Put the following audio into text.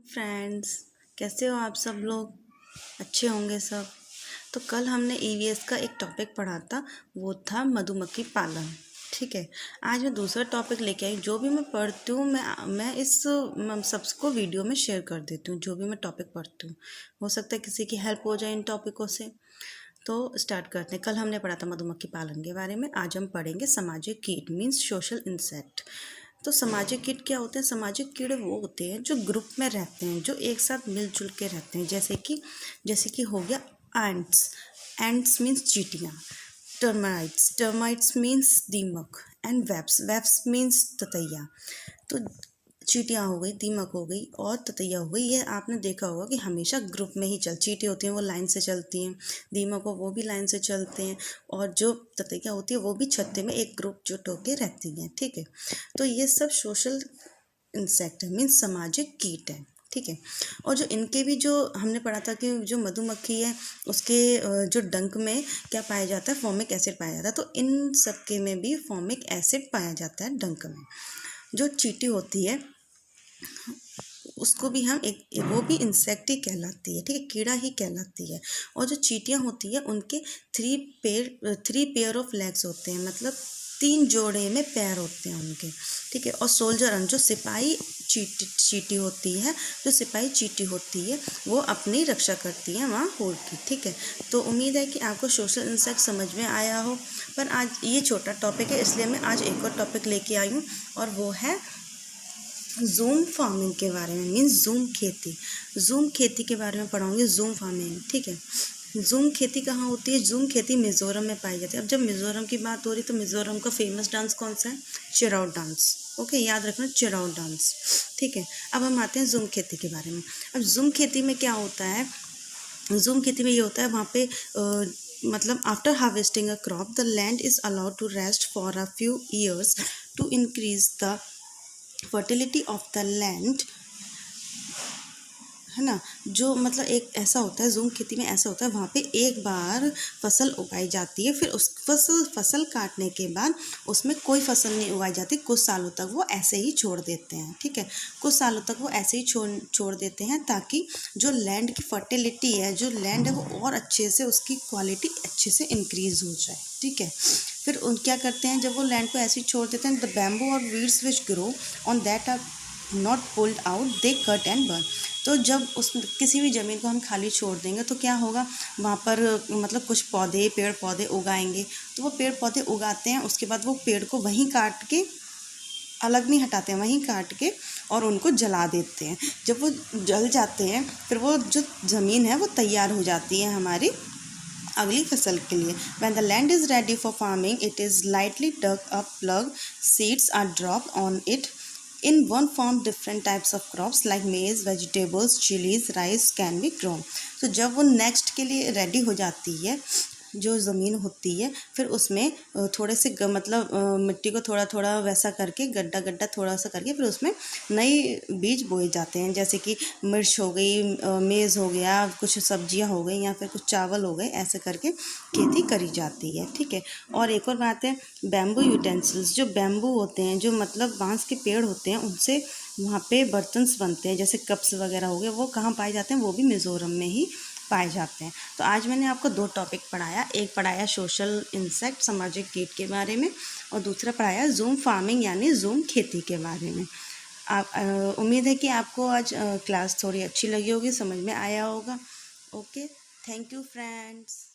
Friends, कैसे हो आप सब लोग? अच्छे होंगे सब। तो कल हमने ईवीएस का एक टॉपिक पढ़ा था, वो था मधुमक्खी पालन। ठीक है। आज मैं दूसरा टॉपिक लेके आई। जो भी मैं पढ़ती हूँ मैं इस सबको वीडियो में शेयर कर देती हूँ। जो भी मैं टॉपिक पढ़ती हूँ, हो सकता है किसी की हेल्प हो जाए इन टॉपिकों से। तो स्टार्ट करते हैं। कल हमने पढ़ा था मधुमक्खी पालन के बारे में। आज हम पढ़ेंगे सामाजिक कीट मीन्स सोशल इंसेक्ट। तो सामाजिक कीट क्या होते हैं? सामाजिक कीड़े वो होते हैं जो ग्रुप में रहते हैं, जो एक साथ मिलजुल के रहते हैं। जैसे कि हो गया एंट्स। एंट्स मीन्स चींटियाँ। टर्माइट्स मीन्स दीमक। एंड वेब्स मीन्स ततैया। तो चींटियाँ हो गई, दीमक हो गई और ततैया हो गई। ये आपने देखा होगा कि हमेशा ग्रुप में ही चींटी होती हैं वो लाइन से चलती हैं, दीमक हो वो भी लाइन से चलते हैं, और जो ततैया होती है वो भी छत्ते में एक ग्रुप जुट होके रहती हैं। ठीक है। तो ये सब सोशल इंसेक्ट है, मीन्स सामाजिक कीट है। ठीक है। और जो इनके भी जो हमने पढ़ा था कि जो मधुमक्खी है उसके जो डंक में क्या पाया जाता है? फॉर्मिक एसिड पाया जाता है। तो इन सबके में भी फॉर्मिक एसिड पाया जाता है डंक में। जो चींटी होती है उसको भी हम वो भी इंसेक्ट ही कहलाती है। ठीक है, कीड़ा ही कहलाती है। और जो चींटियाँ होती है उनके थ्री पेयर ऑफ लेग्स होते हैं, मतलब 3 जोड़े में पैर होते हैं उनके। ठीक है। और सोल्जर जो सिपाही चींटी होती है, वो अपनी रक्षा करती है वहाँ होड़ की। ठीक है। तो उम्मीद है कि आपको सोशल इंसेक्ट समझ में आया हो। पर आज ये छोटा टॉपिक है, इसलिए मैं आज एक और टॉपिक लेके आई हूँ, और वो है जूम फार्मिंग के बारे में, मीन्स जूम खेती के बारे में पढ़ाऊंगी। Zoom farming. ठीक है। जूम खेती कहाँ होती है? जूम खेती मिज़ोरम में पाई जाती है। अब जब मिज़ोरम की बात हो रही तो मिज़ोरम का फेमस डांस कौन सा है? चिराउ डांस। ओके, याद रखना, चिराउ डांस। ठीक है। अब हम आते हैं जूम खेती के बारे में। अब जूम खेती में क्या होता है? जूम खेती में ये होता है, वहाँ पे मतलब after harvesting a crop the land is allowed to rest for a few years to increase the fertility of the land, है ना। जो मतलब एक ऐसा होता है, जूम खेती में ऐसा होता है, वहाँ पे एक बार फसल उगाई जाती है, फिर उस फसल काटने के बाद उसमें कोई फसल नहीं उगाई जाती। कुछ सालों तक वो ऐसे ही छोड़ देते हैं। ठीक है। कुछ सालों तक वो ऐसे ही छोड़ देते हैं, ताकि जो लैंड की फर्टिलिटी है, जो लैंड है, वो और अच्छे से, उसकी क्वालिटी अच्छे से इंक्रीज हो जाए। ठीक है। फिर उन क्या करते हैं, जब वो लैंड को ऐसे ही छोड़ देते हैं, द बैम्बू और weeds which grow on that are not pulled out they cut and burn. तो जब उस किसी भी ज़मीन को हम खाली छोड़ देंगे तो क्या होगा, वहाँ पर मतलब कुछ पेड़ पौधे उगाएंगे। तो वो पेड़ पौधे उगाते हैं, उसके बाद वो पेड़ को वहीं काट के, अलग नहीं हटाते हैं, वहीं काट के और उनको जला देते हैं। जब वो जल जाते हैं, फिर वो जो ज़मीन है वो तैयार हो जाती है हमारी अगली फसल के लिए। When the land is ready for farming, it is lightly dug up, plug, seeds are dropped on it. In one farm, different types of crops like maize, vegetables, chilies, rice can be grown. तो जब वो next के लिए ready हो जाती है, जो ज़मीन होती है, फिर उसमें थोड़े से मतलब मिट्टी को थोड़ा थोड़ा वैसा करके, गड्ढा गड्ढा थोड़ा सा करके, फिर उसमें नए बीज बोए जाते हैं। जैसे कि मिर्च हो गई, मेज़ हो गया, कुछ सब्जियां हो गई, या फिर कुछ चावल हो गए, ऐसे करके खेती करी जाती है। ठीक है। और एक और बात है, बैम्बू यूटेंसिल्स। जो बैम्बू होते हैं, जो मतलब बांस के पेड़ होते हैं, उनसे वहाँ पे बर्तन्स बनते हैं, जैसे कप्स वगैरह हो गए। वो कहाँ पाए जाते हैं? वो भी मिज़ोरम में ही पाए जाते हैं। तो आज मैंने आपको 2 टॉपिक पढ़ाया। एक पढ़ाया सोशल इंसेक्ट, सामाजिक कीट के बारे में, और दूसरा पढ़ाया जूम फार्मिंग यानी जूम खेती के बारे में। आप उम्मीद है कि आपको आज क्लास थोड़ी अच्छी लगी होगी, समझ में आया होगा। Okay, thank you friends.